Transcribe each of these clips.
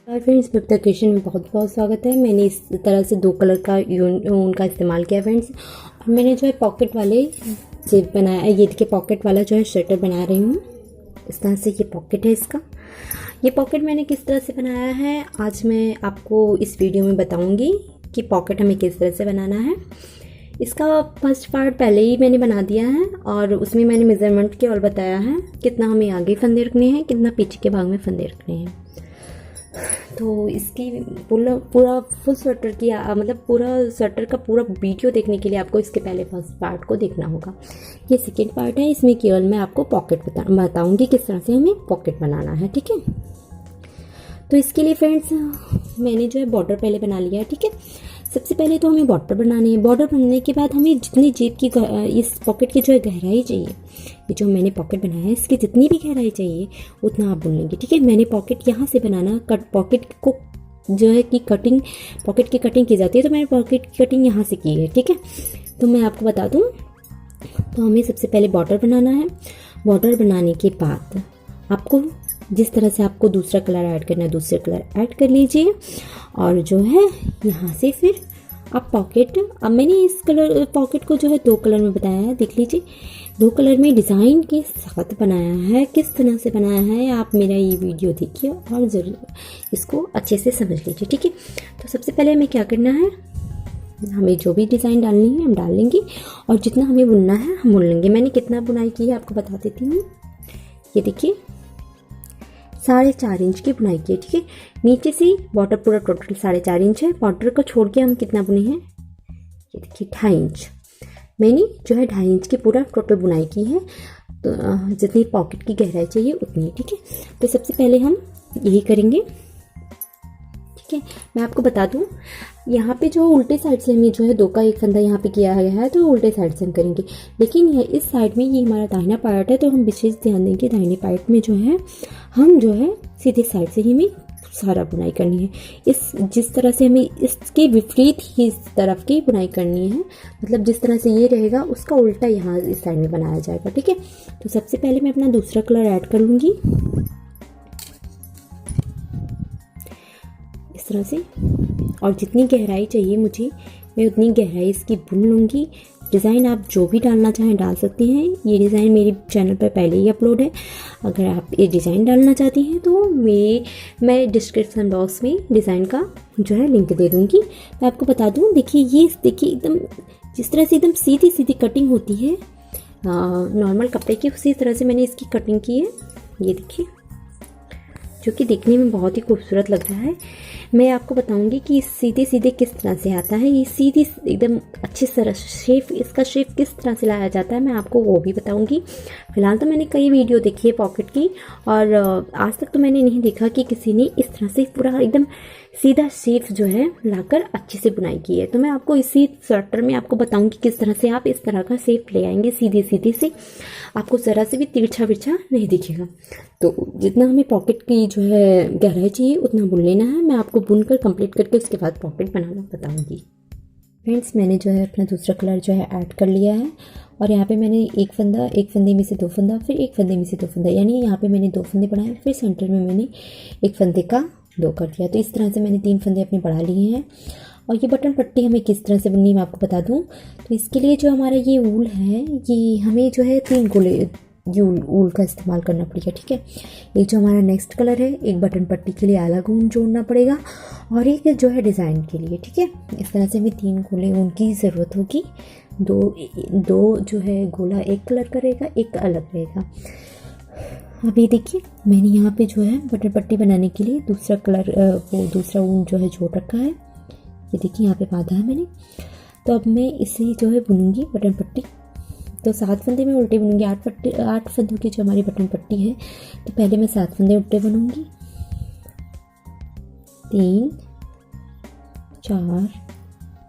Hi friends, बिब्ता creation में बहुत बहुत स्वागत है। मैंने इस तरह से दो कलर का ऊन का इस्तेमाल किया फ्रेंड्स। और मैंने जो है पॉकेट वाले जेब बनाया है। ये देखिए पॉकेट वाला जो है स्वेटर बना रही हूँ। इस तरह से ये पॉकेट है इसका। ये पॉकेट मैंने किस तरह से बनाया है आज मैं आपको इस वीडियो में बताऊँगी कि पॉकेट हमें किस तरह से बनाना है। इसका फर्स्ट पार्ट पहले ही मैंने बना दिया है और उसमें मैंने मेज़रमेंट के और बताया है कितना हमें आगे फंदे रखने हैं, कितना पीछे के भाग में फंदे रखने हैं। तो इसकी पूरा फुल स्वेटर की मतलब पूरा स्वेटर का पूरा वीडियो देखने के लिए आपको इसके पहले फर्स्ट पार्ट को देखना होगा। ये सेकेंड पार्ट है, इसमें केवल मैं आपको पॉकेट बताऊंगी किस तरह से हमें पॉकेट बनाना है। ठीक है, तो इसके लिए फ्रेंड्स मैंने जो है बॉर्डर पहले बना लिया है। ठीक है, सबसे पहले तो हमें बॉर्डर बनानी है। बॉर्डर बनने के बाद हमें जितनी जेब की इस पॉकेट की जो है गहराई चाहिए, ये जो मैंने पॉकेट बनाया है इसकी जितनी भी गहराई चाहिए उतना आप बुन लेंगे। ठीक है, मैंने पॉकेट यहाँ से बनाना पॉकेट को जो है कि कटिंग पॉकेट की कटिंग की जाती है, तो मैंने पॉकेट की कटिंग यहाँ से की है। ठीक है, तो मैं आपको बता दूँ, तो हमें सबसे पहले बॉर्डर बनाना है। बॉर्डर बनाने के बाद आपको जिस तरह से आपको दूसरा कलर ऐड करना है दूसरा कलर ऐड कर लीजिए। और जो है यहाँ से फिर आप पॉकेट, अब मैंने इस कलर पॉकेट को जो है दो कलर में बताया है, देख लीजिए। दो कलर में डिज़ाइन के साथ बनाया है। किस तरह से बनाया है आप मेरा ये वीडियो देखिए और ज़रूर इसको अच्छे से समझ लीजिए। ठीक है, तो सबसे पहले हमें क्या करना है, हमें जो भी डिज़ाइन डालनी है हम डाल लेंगे और जितना हमें बुनना है हम बुन लेंगे। मैंने कितना बुनाई की है आपको बता देती हूँ। ये देखिए 4.5 इंच की बुनाई की है। ठीक है, नीचे से बॉर्डर पूरा टोटल 4.5 इंच है। बॉर्डर को छोड़ के हम कितना बुने हैं, ये देखिए 2.5 इंच। मैंने जो है 2.5 इंच की पूरा टोटल बुनाई की है, तो जितनी पॉकेट की गहराई चाहिए उतनी। ठीक है, तो सबसे पहले हम यही करेंगे। ठीक है, मैं आपको बता दूं, यहाँ पे जो उल्टे साइड से हमें जो है दो का एक फंदा यहाँ पे किया गया है, तो उल्टे साइड से हम करेंगे। लेकिन ये इस साइड में ये हमारा दाहिना पार्ट है, तो हम विशेष ध्यान देंगे दाहिने पार्ट में जो है हम जो है सीधे साइड से ही हमें सारा बुनाई करनी है। इस जिस तरह से हमें इसके विपरीत ही इस तरफ की बुनाई करनी है, मतलब जिस तरह से ये रहेगा उसका उल्टा यहाँ इस साइड में बनाया जाएगा। ठीक है, तो सबसे पहले मैं अपना दूसरा कलर ऐड कर लूँगी इस तरह से, और जितनी गहराई चाहिए मुझे मैं उतनी गहराई इसकी बुन लूँगी। डिज़ाइन आप जो भी डालना चाहें डाल सकते हैं। ये डिज़ाइन मेरे चैनल पर पहले ही अपलोड है। अगर आप ये डिज़ाइन डालना चाहती हैं तो मैं डिस्क्रिप्शन बॉक्स में डिज़ाइन का जो है लिंक दे दूँगी। मैं आपको बता दूँ, देखिए ये देखिए एकदम जिस तरह से एकदम सीधी सीधी कटिंग होती है नॉर्मल कपड़े की, उसी तरह से मैंने इसकी कटिंग की है। ये देखिए, जो कि देखने में बहुत ही खूबसूरत लग रहा है। मैं आपको बताऊंगी कि सीधे सीधे किस तरह से आता है, ये सीधी एकदम अच्छी तरह शेप, इसका शेप किस तरह से लाया जाता है मैं आपको वो भी बताऊंगी। फिलहाल तो मैंने कई वीडियो देखी है पॉकेट की, और आज तक तो मैंने नहीं देखा कि किसी ने इस तरह से पूरा एकदम सीधा शेप जो है लाकर अच्छे से बुनाई की है। तो मैं आपको इसी स्वेटर में आपको बताऊंगी किस तरह से आप इस तरह का शेप ले आएंगे सीधे सीधे से, आपको ज़रा से भी तिरछा विरछा नहीं दिखेगा। तो जितना हमें पॉकेट की जो है गहराई चाहिए उतना बुन लेना है। मैं आपको बुनकर कंप्लीट करके उसके बाद पॉकेट बनाना बताऊंगी। फ्रेंड्स, मैंने जो है अपना दूसरा कलर जो है ऐड कर लिया है, और यहाँ पे मैंने एक फंदे में से दो फंदा, फिर एक फंदे में से दो फंदा, यानी यहाँ पे मैंने 2 फंदे बढ़ाए, फिर सेंटर में मैंने एक फंदे का 2 कर दिया। तो इस तरह से मैंने 3 फंदे अपने बढ़ा लिए हैं। और ये बटन पट्टी हमें किस तरह से बननी है मैं आपको बता दूँ। तो इसके लिए जो हमारा ये ऊल है, ये हमें जो है 3 गोले ऊल का इस्तेमाल करना पड़ेगा। ठीक है, एक जो हमारा नेक्स्ट कलर है, एक बटन पट्टी के लिए अलग ऊन जोड़ना पड़ेगा, और एक जो है डिज़ाइन के लिए। ठीक है, इस तरह से हमें 3 गोले ऊन की ज़रूरत होगी। दो जो है गोला एक कलर का रहेगा, एक अलग रहेगा। अब ये देखिए मैंने यहाँ पे जो है बटन पट्टी बनाने के लिए दूसरा कलर वो दूसरा ऊन जो है जोड़ रखा है। ये देखिए यहाँ पे बांधा है मैंने। तो अब मैं इसे जो है बुनूंगी बटन पट्टी। तो 7 फंदे में उल्टे बनूंगी। 8 फंदों की जो हमारी बटन पट्टी है, तो पहले मैं 7 फंदे उल्टे बनूंगी। 3 4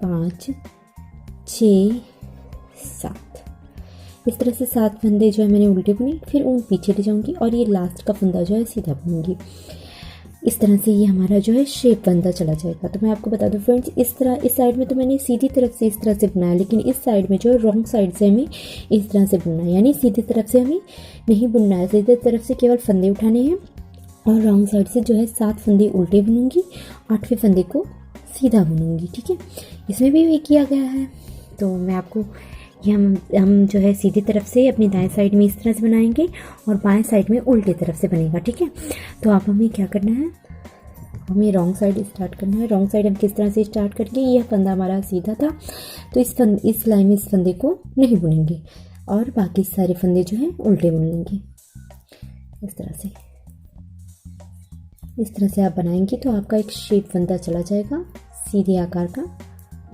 5 6 7, इस तरह से 7 फंदे जो है मैंने उल्टे बुने, फिर ऊन पीछे ले जाऊंगी और ये लास्ट का फंदा जो है सीधा बुनूंगी। इस तरह से ये हमारा जो है शेप बनता चला जाएगा। तो मैं आपको बता दूं फ्रेंड्स, इस साइड में तो मैंने सीधी तरफ से इस तरह से बनाया, लेकिन इस साइड में जो है रॉन्ग साइड से हमें इस तरह से बुनना है, यानी सीधी तरफ से हमें नहीं बुनना है। सीधी तरफ से केवल फंदे उठाने हैं और रॉन्ग साइड से जो है 7 फंदे उल्टे बुनूंगी, 8वें फंदे को सीधा बुनूंगी। ठीक है, इसमें भी वही किया गया है। तो मैं आपको ये हम जो है सीधी तरफ से अपनी दाएं साइड में इस तरह से बनाएंगे और बाएं साइड में उल्टे तरफ से बनेगा। ठीक है, तो आप हमें क्या करना है, हमें रॉन्ग साइड स्टार्ट करना है। रॉन्ग साइड हम किस तरह से स्टार्ट करेंगे, यह फंदा हमारा सीधा था तो इस लाइन में इस फंदे को नहीं बुनेंगे और बाकी सारे फंदे जो हैं उल्टे बुन लेंगे। इस तरह से आप बनाएंगे तो आपका एक शेप फंदा चला जाएगा सीधे आकार का,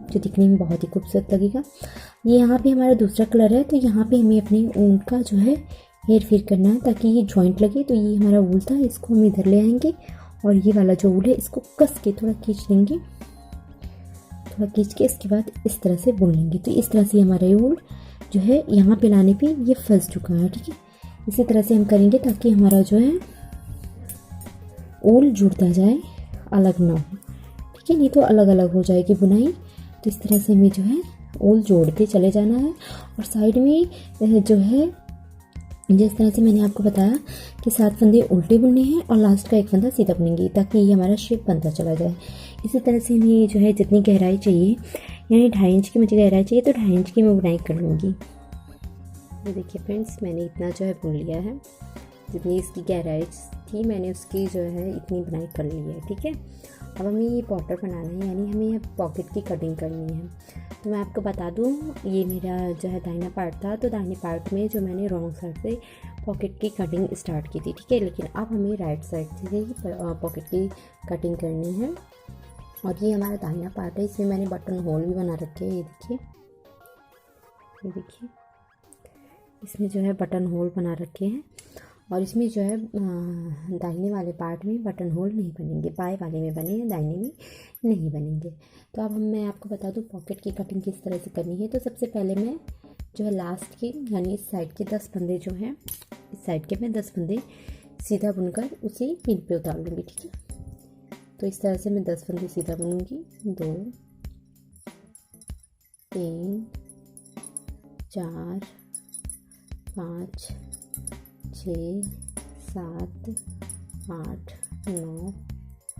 जो दिखने में बहुत ही खूबसूरत लगेगा। ये यहाँ पे हमारा दूसरा कलर है, तो यहाँ पे हमें अपने ऊन का जो है हेर फेर करना है ताकि ये जॉइंट लगे। तो ये हमारा ऊल था, इसको हम इधर ले आएंगे और ये वाला जो ऊल है इसको कस के थोड़ा खींच लेंगे, थोड़ा खींच के इसके बाद इस तरह से बुन लेंगे। तो इस तरह से हमारा ये ऊल जो है यहाँ पे लाने पे ये फंस चुका है। ठीक है, इसी तरह से हम करेंगे ताकि हमारा जो है ऊल जुड़ता जाए, अलग ना हो। ठीक है, नहीं तो अलग अलग हो जाएगी बुनाई। तो इस तरह से हमें जो है ऊल जोड़ते चले जाना है और साइड में जो है जिस तरह से मैंने आपको बताया कि 7 फंदे उल्टे बुनने हैं और लास्ट का एक फंदा सीधा बुनेंगे ताकि ये हमारा शेप बनता चला जाए। इसी तरह से हमें जो है जितनी गहराई चाहिए, यानी 2.5 इंच की मुझे गहराई चाहिए तो 2.5 इंच की मैं बुनाई कर लूँगी। ये देखिए फ्रेंड्स, मैंने इतना जो है बुन लिया है, जितनी इसकी गहराई थी मैंने उसकी जो है इतनी बुनाई कर ली है। ठीक है, अब हमें ये बॉर्डर बनाना है, यानी हमें पॉकेट की कटिंग करनी है। तो मैं आपको बता दूं, ये मेरा जो है दाहिना पार्ट था, तो दाहिने पार्ट में जो मैंने रॉन्ग साइड से पॉकेट की कटिंग स्टार्ट की थी। ठीक है, लेकिन अब हमें राइट साइड से ही पॉकेट की कटिंग करनी है। और ये हमारा दाहिना पार्ट है, इसमें मैंने बटन होल भी बना रखे हैं। ये देखिए इसमें जो है बटन होल बना रखे हैं और इसमें जो है दाहिने वाले पार्ट में बटन होल नहीं बनेंगे, बाएं वाले में बने हैं, दाहिने में नहीं बनेंगे। तो अब मैं आपको बता दूं पॉकेट की कटिंग किस तरह से करनी है। तो सबसे पहले मैं जो है लास्ट के यानी इस साइड के 10 फंदे जो हैं, इस साइड के मैं 10 फंदे सीधा बुनकर उसी पिन पे उतार लूँगी। ठीक है, तो इस तरह से मैं 10 फंदे सीधा बुनूँगी। 2 3 4 5 6 7 8 9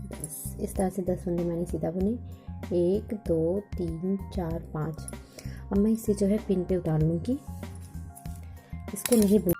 10। इस तरह से 10 फंदे मैंने सीधा बुने। 1 2 3 4 5। अब मैं इसे जो है पिन पे उतार लूँगी, इसको नहीं बुन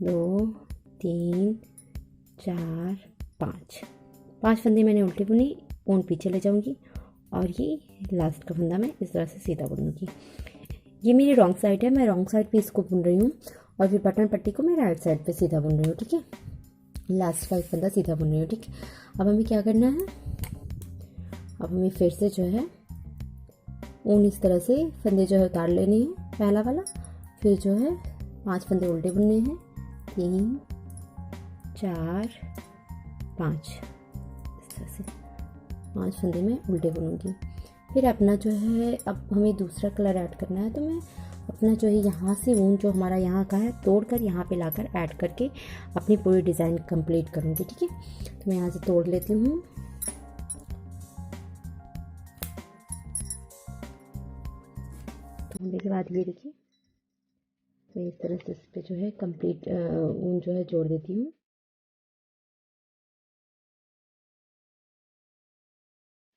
2 3 4 5 फंदे मैंने उल्टे बुने, ऊन पीछे ले जाऊंगी और ये लास्ट का फंदा मैं इस तरह से सीधा बुनूंगी। ये मेरी रॉन्ग साइड है, मैं रॉन्ग साइड पे इसको बुन रही हूँ और फिर बटन पट्टी को मैं राइट साइड पे सीधा बुन रही हूँ। ठीक है, लास्ट का एक फंदा सीधा बुन रही हूँ। ठीक है, अब हमें क्या करना है, अब हमें फिर से जो है ऊन इस तरह से फंदे जो है उतार लेने हैं, पहला वाला, फिर जो है 5 फंदे उल्टे बुनने हैं, 3 4 5, इस तरह से 5 फंदे में उल्टे बुनूंगी। फिर अपना जो है, अब हमें दूसरा कलर ऐड करना है, तो मैं अपना जो है यहाँ से ऊन जो हमारा यहाँ का है तोड़ कर यहाँ पे लाकर ऐड करके अपनी पूरी डिज़ाइन कंप्लीट करूँगी। ठीक है, तो मैं यहाँ से तोड़ लेती हूँ। तोड़ने के बाद ये देखिए, मैं इस तरह से इस पर जो है कंप्लीट ऊन जो है जोड़ देती हूँ।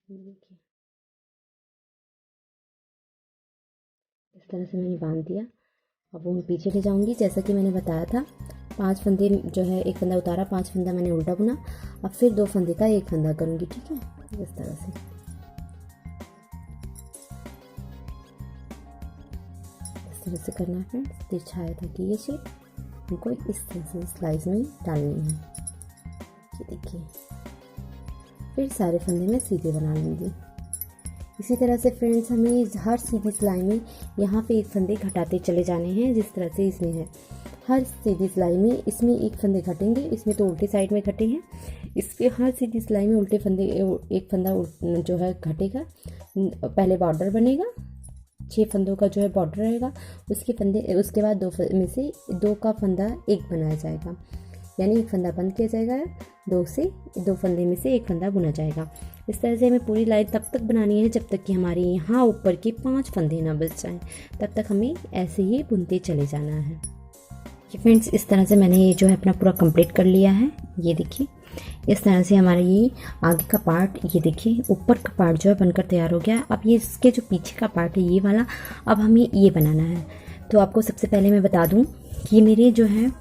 देखिए इस तरह से मैंने बांध दिया। अब ऊन पीछे ले जाऊंगी, जैसा कि मैंने बताया था 5 फंदे जो है, एक फंदा उतारा, 5 फंदा मैंने उल्टा बुना, अब फिर 2 फंदे का एक फंदा करूंगी। ठीक है, इस तरह से करना है फ्रेंड्स, तिरछाया था कि ये शेप हमको इस तरह से स्लाइस में डालनी है। ये देखिए, फिर सारे फंदे में सीधे बना लूँगी। इसी तरह से फ्रेंड्स हमें हर सीधी सिलाई में यहाँ पे एक फंदे घटाते चले जाने हैं, जिस तरह से इसमें है। हर सीधी सिलाई में इसमें एक फंदे घटेंगे, इसमें तो उल्टी साइड में घटे हैं, इसके हर सीधी सिलाई में उल्टे फंदे, एक फंदा जो है घटेगा। पहले बॉर्डर बनेगा, 6 फंदों का जो है बॉर्डर रहेगा, उसके बाद 2 में से 2 का फंदा एक बनाया जाएगा, यानी एक फंदा बंद किया जाएगा, 2 फंदे में से एक फंदा बुना जाएगा। इस तरह से हमें पूरी लाइन तब तक बनानी है जब तक कि हमारे यहाँ ऊपर के 5 फंदे ना बच जाएं, तब तक हमें ऐसे ही बुनते चले जाना है। ये फ्रेंड्स इस तरह से मैंने ये जो है अपना पूरा कंप्लीट कर लिया है। ये देखिए इस तरह से हमारा ये आगे का पार्ट, ये देखिए ऊपर का पार्ट जो है बनकर तैयार हो गया। अब ये इसके जो पीछे का पार्ट है ये वाला, अब हमें ये बनाना है। तो आपको सबसे पहले मैं बता दूं कि ये मेरे जो है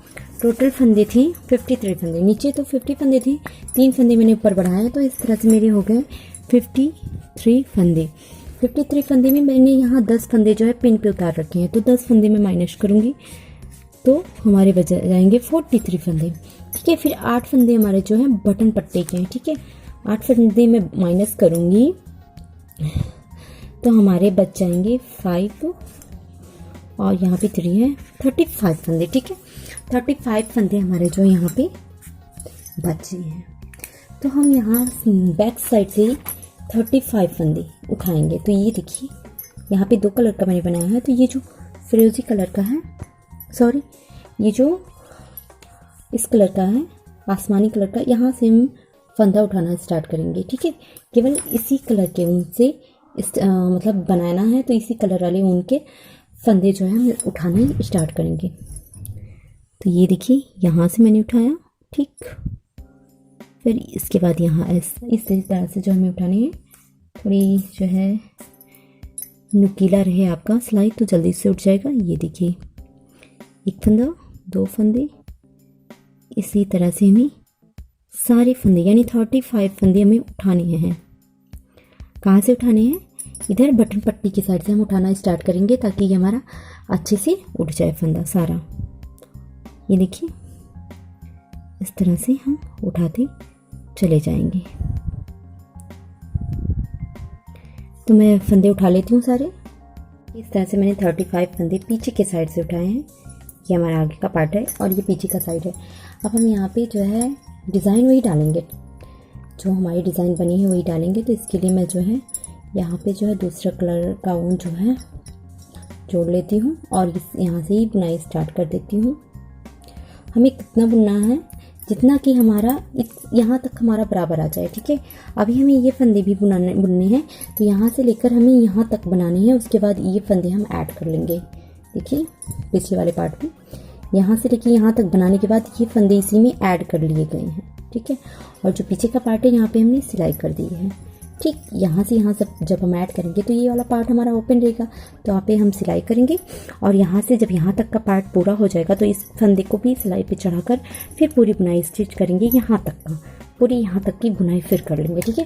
टोटल फंदे थे 53 फंदे, नीचे तो 50 फंदे थे, 3 फंदे मैंने ऊपर बढ़ाया, तो इस तरह से मेरे हो गए 53 फंदे। 53 फंदे में मैंने यहाँ 10 फंदे जो है पिन पे उतार रखे हैं, तो 10 फंदे में माइनस करूँगी तो हमारे बच जाएंगे 43 फंदे। ठीक है, फिर 8 फंदे हमारे जो हैं बटन पट्टे के हैं। ठीक है, 8 फंदे में माइनस करूँगी तो हमारे बच जाएंगे 5 और यहाँ पे 3 है, 35 फंदे। ठीक है, 35 फंदे हमारे जो यहाँ पे बचे हैं। तो हम यहाँ बैक साइड से 35 फंदे उठाएंगे। तो ये देखिए यहाँ पे 2 कलर का मैंने बनाया है, तो ये जो फिरोजी कलर का है, सॉरी ये जो इस कलर का है, आसमानी कलर का, यहाँ से हम फंदा उठाना स्टार्ट करेंगे। ठीक है, केवल इसी कलर के ऊन से मतलब बनाना है, तो इसी कलर वाले ऊन के फंदे जो है हम उठाना स्टार्ट करेंगे। तो ये देखिए यहाँ से मैंने उठाया, ठीक, फिर इसके बाद यहाँ इस तरह से जो हमें उठाने हैं, थोड़ी जो है नुकीला रहे आपका सिलाई तो जल्दी से उठ जाएगा। ये देखिए 1 फंदा, 2 फंदे, इसी तरह से हमें सारे फंदे यानी 35 फंदे हमें उठाने हैं। कहाँ से उठाने हैं? इधर बटन पट्टी की साइड से हम उठाना स्टार्ट करेंगे ताकि ये हमारा अच्छे से उठ जाए फंदा सारा। ये देखिए इस तरह से हम उठाते चले जाएंगे। तो मैं फंदे उठा लेती हूँ सारे। इस तरह से मैंने 35 फंदे पीछे के साइड से उठाए हैं। ये हमारा आगे का पार्ट है और ये पीछे का साइड है। अब हम यहाँ पे जो है डिज़ाइन वही डालेंगे, जो हमारी डिज़ाइन बनी है वही डालेंगे। तो इसके लिए मैं जो है यहाँ पे जो है दूसरा कलर का ऊन जो है जोड़ लेती हूँ और यहाँ से ही बुनाई स्टार्ट कर देती हूँ। हमें कितना बुनना है, जितना कि हमारा यहाँ तक हमारा बराबर आ जाए। ठीक है, अभी हमें ये फंदे भी बुनने हैं, तो यहाँ से लेकर हमें यहाँ तक बनाने हैं। उसके बाद ये फंदे हम ऐड कर लेंगे। देखिए पिछले वाले पार्ट में यहाँ से लेकर यहाँ तक बनाने के बाद ये फंदे इसी में ऐड कर लिए गए हैं। ठीक है, और जो पीछे का पार्ट है यहाँ पे हमने सिलाई कर दी है। ठीक यहाँ से यहाँ सब जब हम ऐड करेंगे तो ये वाला पार्ट हमारा ओपन रहेगा, तो यहाँ पे हम सिलाई करेंगे और यहाँ से जब यहाँ तक का पार्ट पूरा हो जाएगा तो इस फंदे को भी सिलाई पे चढ़ाकर फिर पूरी बुनाई स्टिच करेंगे, यहाँ तक का पूरी यहाँ तक की बुनाई फिर कर लेंगे। ठीक है,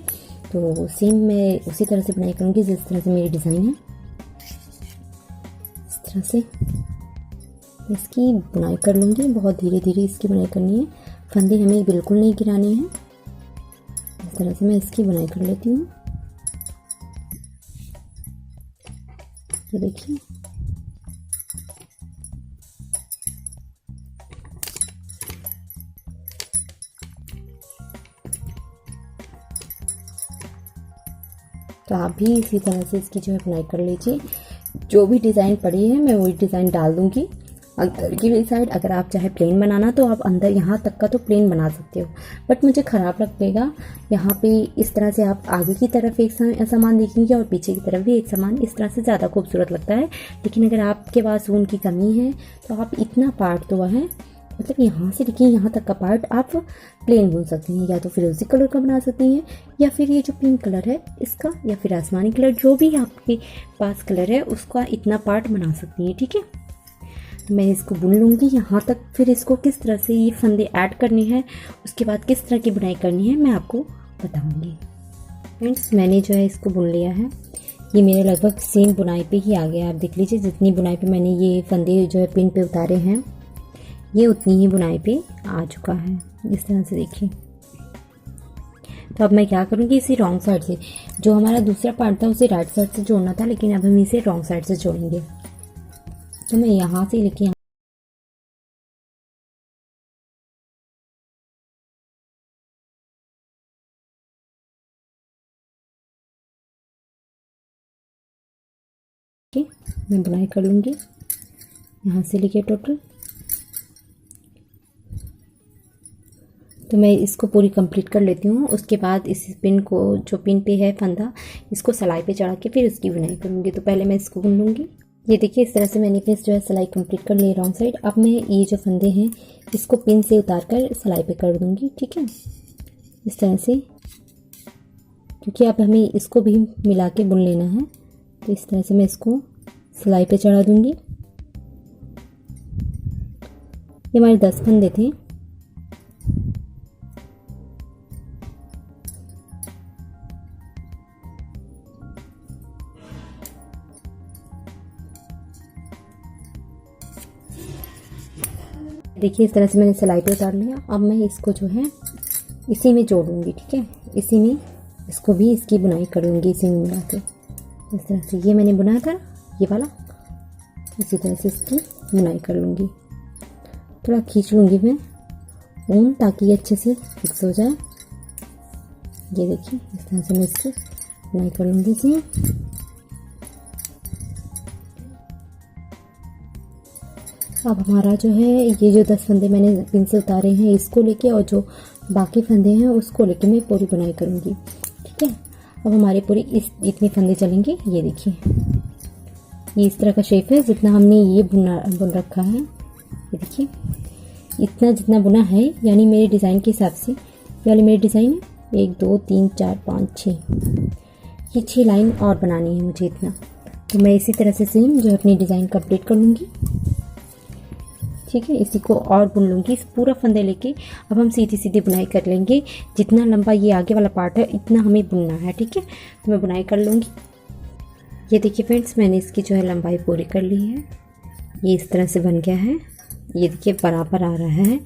तो सेम मैं उसी तरह से बुनाई करूँगी जिस तरह से मेरी डिज़ाइन है। इस तरह से इसकी बुनाई कर लूँगी, बहुत धीरे धीरे इसकी बुनाई करनी है, फंदे हमें बिल्कुल नहीं गिराने हैं। इस तरह से मैं इसकी बुनाई कर लेती हूँ। ये देखिए, तो आप भी इसी तरह से इसकी जो है बुनाई कर लीजिए। जो भी डिज़ाइन पड़ी है मैं वही डिज़ाइन डाल दूँगी। अंदर की साइड अगर आप चाहे प्लेन बनाना तो आप अंदर यहाँ तक का तो प्लेन बना सकते हो, बट मुझे ख़राब लगेगा यहाँ पे। इस तरह से आप आगे की तरफ एक सामान देखेंगे और पीछे की तरफ भी एक सामान, इस तरह से ज़्यादा खूबसूरत लगता है। लेकिन अगर आपके पास ऊन की कमी है तो आप इतना पार्ट तो है, मतलब यहाँ से देखिए यहाँ तक का पार्ट आप प्लेन बुन सकती हैं, या तो फिरोजी कलर का बना सकती हैं, या फिर ये जो पिंक कलर है इसका, या फिर आसमानी कलर, जो भी आपके पास कलर है उसका इतना पार्ट बना सकती हैं। ठीक है, तो मैं इसको बुन लूँगी यहाँ तक। फिर इसको किस तरह से ये फंदे ऐड करने हैं, उसके बाद किस तरह की बुनाई करनी है मैं आपको बताऊँगी। फ्रेंड्स, मैंने जो है इसको बुन लिया है, ये मेरे लगभग सेम बुनाई पे ही आ गया। आप देख लीजिए जितनी बुनाई पे मैंने ये फंदे जो है पिन पे उतारे हैं, ये उतनी ही बुनाई पे आ चुका है। इस तरह से देखिए। तो अब मैं क्या करूँगी, इसे रॉन्ग साइड से, जो हमारा दूसरा पार्ट था उसे राइट साइड से जोड़ना था, लेकिन अब हम इसे रॉन्ग साइड से जोड़ेंगे। तो मैं यहाँ से लेके मैं बुनाई कर लूँगी यहाँ से लेके टोटल। तो मैं इसको पूरी कंप्लीट कर लेती हूँ। उसके बाद इस पिन को, जो पिन पे है फंदा, इसको सिलाई पे चढ़ा के फिर उसकी बुनाई करूँगी। तो पहले मैं इसको बुन लूँगी। ये देखिए, इस तरह से मैंने जो है सिलाई कंप्लीट कर ली रॉन्ग साइड। अब मैं ये जो फंदे हैं इसको पिन से उतार कर सिलाई पे कर दूँगी। ठीक है, इस तरह से, क्योंकि अब हमें इसको भी मिला के बुन लेना है। तो इस तरह से मैं इसको सिलाई पे चढ़ा दूँगी। ये हमारे 10 फंदे थे। देखिए, इस तरह से मैंने सिलाई पे उतार लिया। अब मैं इसको जो है इसी में जोड़ूंगी। ठीक है, इसी में इसको भी इसकी बुनाई करूँगी, इसी में मिला के। इस तरह से ये मैंने बुना था ये वाला, इसी तरह से इसकी बुनाई कर लूँगी। थोड़ा खींच लूँगी मैं ऊन, ताकि ये अच्छे से फिक्स हो जाए। ये देखिए, इस तरह से मैं इसकी बुनाई कर लूँगी इसमें। अब हमारा जो है ये जो 10 फंदे मैंने पिन से उतारे हैं इसको लेके, और जो बाकी फंदे हैं उसको लेके मैं पूरी बुनाई करूँगी। ठीक है, अब हमारे पूरी इतने फंदे चलेंगे। ये देखिए, ये इस तरह का शेप है जितना हमने ये बुन रखा है। ये देखिए, इतना जितना बुना है, यानी मेरे डिज़ाइन के हिसाब से ये वाली मेरी डिज़ाइन है 1 2 3 4 5 6, ये 6 लाइन और बनानी है मुझे इतना। तो मैं इसी तरह से सेम जो है अपनी डिज़ाइन कंप्लीट कर लूँगी। ठीक है, इसी को और बुन लूँगी, इस पूरा फंदे लेके अब हम सीधी सीधी बुनाई कर लेंगे। जितना लंबा ये आगे वाला पार्ट है इतना हमें बुनना है। ठीक है, तो मैं बुनाई कर लूँगी। ये देखिए फ्रेंड्स, मैंने इसकी जो है लंबाई पूरी कर ली है। ये इस तरह से बन गया है। ये देखिए बराबर आ रहा है।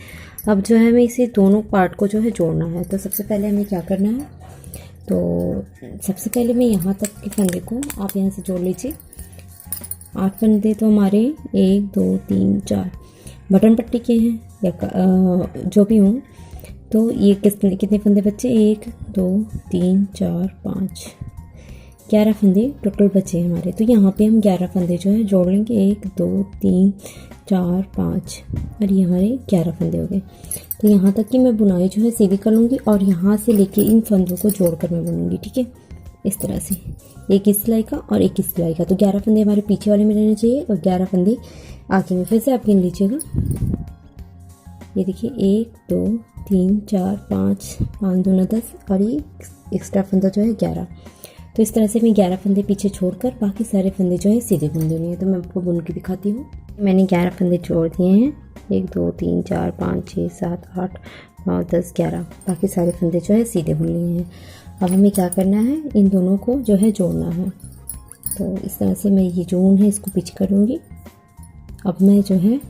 अब जो है हमें इसे दोनों पार्ट को जो है जोड़ना है। तो सबसे पहले हमें क्या करना है, तो सबसे पहले मैं यहाँ तक के फंदे को आप यहाँ से जोड़ लीजिए। 8 फंदे तो हमारे 1 2 3 4 बटन पट्टी के हैं या जो भी हों। तो ये कितने फंदे बचे, 1 2 3 4 5 11 फंदे टोटल बचे हमारे। तो यहाँ पे हम 11 फंदे जो है जोड़ लेंगे। 1 2 3 4 5 और ये हमारे 11 फंदे हो गए। तो यहाँ तक की मैं बुनाई जो है सीधी कर लूँगी और यहाँ से लेके इन फंदों को जोड़कर मैं बुनूँगी। ठीक है, इस तरह से एक इस सिलाई का और एक इस सिलाई का। तो 11 फंदे हमारे पीछे वाले में रहने चाहिए और 11 फंदे आगे में। फिर से आप गिन लीजिएगा। ये देखिए 1 2 3 4 5, 5 दूना 10 और ये एक्स्ट्रा फंदा जो है 11। तो इस तरह से मैं 11 फंदे पीछे छोड़कर बाकी सारे फंदे जो है सीधे बुन देने हैं। तो मैं आपको बुन के दिखाती हूँ। मैंने 11 फंदे छोड़ दिए हैं, 1 2 3 4 5 6 7 8 9 10 11, बाकी सारे फंदे जो है सीधे बुन लिए हैं। अब हमें क्या करना है, इन दोनों को जो है जोड़ना है। तो इस तरह से मैं ये जो ऊन है इसको पिच कर लूँगी। अब मैं जो है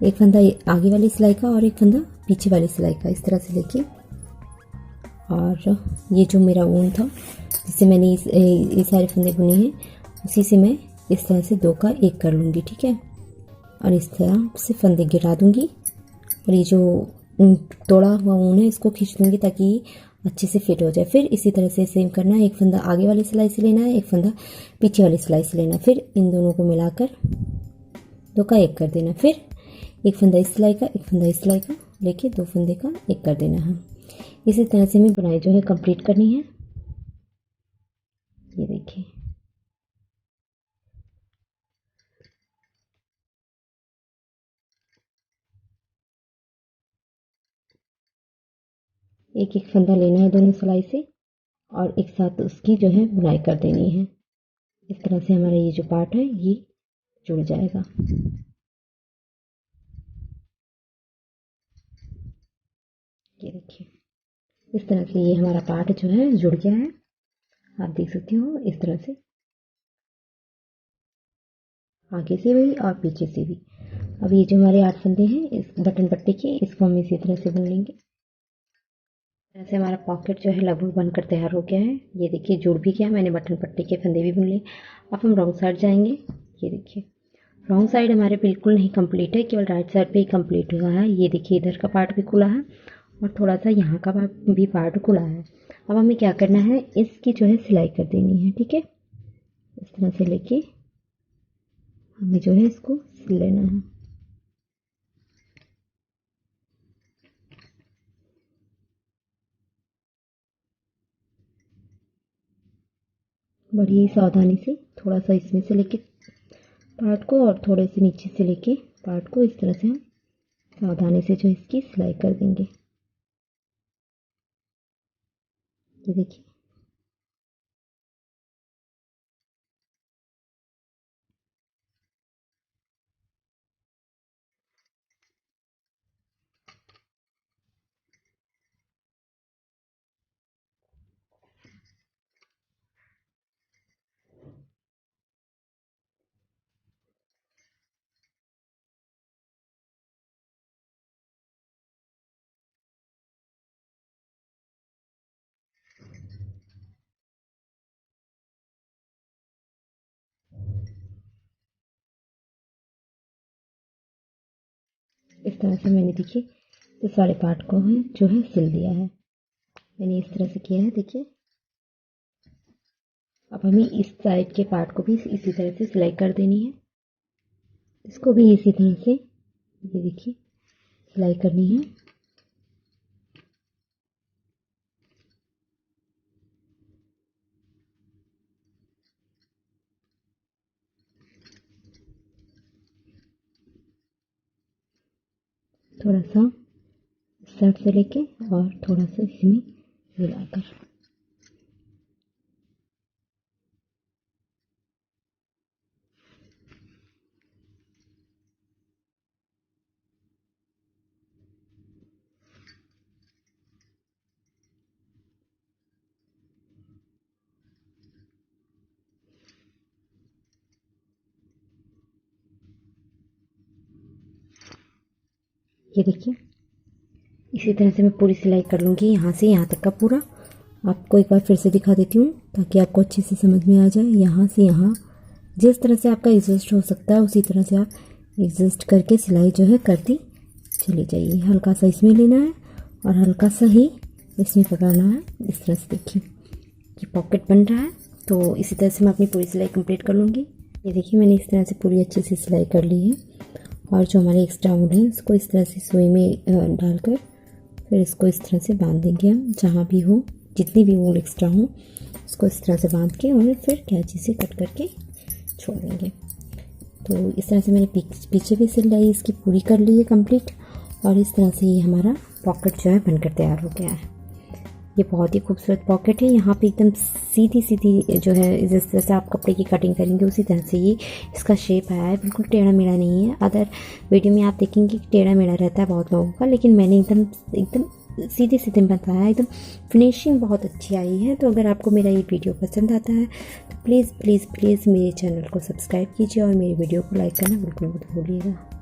एक फंदा आगे वाली सिलाई का और एक फंदा पीछे वाली सिलाई का इस तरह से लेके, और ये जो मेरा ऊन था जिससे मैंने ये सारे फंदे बुने हैं उसी से मैं इस तरह से 2 का 1 कर लूँगी, ठीक है। और इस तरह से फंदे गिरा दूँगी और ये जो तोड़ा हुआ ऊन है इसको खींच दूँगी ताकि अच्छे से फिट हो जाए। फिर इसी तरह से सेम करना है, एक फंदा आगे वाली सिलाई से लेना है, एक फंदा पीछे वाली सिलाई से लेना है। फिर इन दोनों को मिलाकर 2 का 1 कर देना। फिर एक फंदा इस सिलाई का, एक फंदा इस सिलाई का लेके 2 फंदे का 1 कर देना है। इसी तरह से मैं बुनाई जो है कंप्लीट करनी है। ये देखिए एक एक फंदा लेना है दोनों सिलाई से और एक साथ उसकी जो है बुनाई कर देनी है। इस तरह से हमारा ये जो पार्ट है ये जुड़ जाएगा। ये देखिए इस तरह से ये हमारा पार्ट जो है जुड़ गया है, आप देख सकते हो इस तरह से, आगे से भी और पीछे से भी। अब ये जो हमारे 8 फंदे हैं इस बटन पट्टी के, इसको हम इसी तरह से बुन लेंगे। ऐसे हमारा पॉकेट जो है लगभग बनकर तैयार हो गया है। ये देखिए जुड़ भी गया, मैंने बटन पट्टी के फंदे भी बुन लिए। अब हम रॉन्ग साइड जाएंगे। ये देखिए रॉन्ग साइड हमारे बिल्कुल नहीं कंप्लीट है, केवल राइट साइड पे ही कंप्लीट हुआ है। ये देखिए इधर का पार्ट भी खुला है और थोड़ा सा यहाँ का भी पार्ट खुला है। अब हमें क्या करना है, इसकी जो है सिलाई कर देनी है, ठीक है। इस तरह से लेके हमें जो है इसको सिल लेना है। बड़ी सावधानी से थोड़ा सा इसमें से लेके पार्ट को और थोड़े से नीचे से लेके पार्ट को इस तरह से हम सावधानी से जो इसकी सिलाई कर देंगे। ये देखिए इस तरह से मैंने देखिए इस सारे पार्ट को है जो है सिल दिया है। मैंने इस तरह से किया है, देखिए। अब हमें इस साइड के पार्ट को भी इसी तरह से सिलाई कर देनी है। इसको भी इसी तरह से ये देखिए सिलाई करनी है। थोड़ा सा इस साइड से लेके और थोड़ा सा इसमें मिलाकर। ये देखिए इसी तरह से मैं पूरी सिलाई कर लूँगी, यहाँ से यहाँ तक का पूरा। आपको एक बार फिर से दिखा देती हूँ ताकि आपको अच्छे से समझ में आ जाए। यहाँ से यहाँ जिस तरह से आपका एडजस्ट हो सकता है उसी तरह से आप एडजस्ट करके सिलाई जो है करती चली जाइए। हल्का सा इसमें लेना है और हल्का सा ही इसमें पकड़ना है। इस तरह से देखिए ये पॉकेट बन रहा है। तो इसी तरह से मैं अपनी पूरी सिलाई कंप्लीट कर लूँगी। ये देखिए मैंने इस तरह से पूरी अच्छे से सिलाई कर ली है और जो हमारे एक्स्ट्रा वुड है इसको इस तरह से सुई में डालकर फिर इसको इस तरह से बांध देंगे हम। जहाँ भी हो जितनी भी वूल एक्स्ट्रा हो उसको इस तरह से बांध के और फिर कैंची से कट करके छोड़ देंगे। तो इस तरह से मैंने पीछे भी सिलाई इसकी पूरी कर ली है कंप्लीट। और इस तरह से ये हमारा पॉकेट जो है बनकर तैयार हो गया है। ये बहुत ही खूबसूरत पॉकेट है। यहाँ पे एकदम सीधी सीधी जो है, जिस तरह से आप कपड़े की कटिंग करेंगे उसी तरह से ये इसका शेप आया है, बिल्कुल टेढ़ा मेढ़ा नहीं है। अदर वीडियो में आप देखेंगे कि टेढ़ा मेढ़ा रहता है बहुत लोगों का, लेकिन मैंने एकदम सीधे सीधे बताया, एकदम फिनिशिंग बहुत अच्छी आई है। तो अगर आपको मेरा ये वीडियो पसंद आता है तो प्लीज़ प्लीज़ प्लीज़ मेरे चैनल को सब्सक्राइब कीजिए और मेरे वीडियो को लाइक करना बिल्कुल मत भूलिएगा।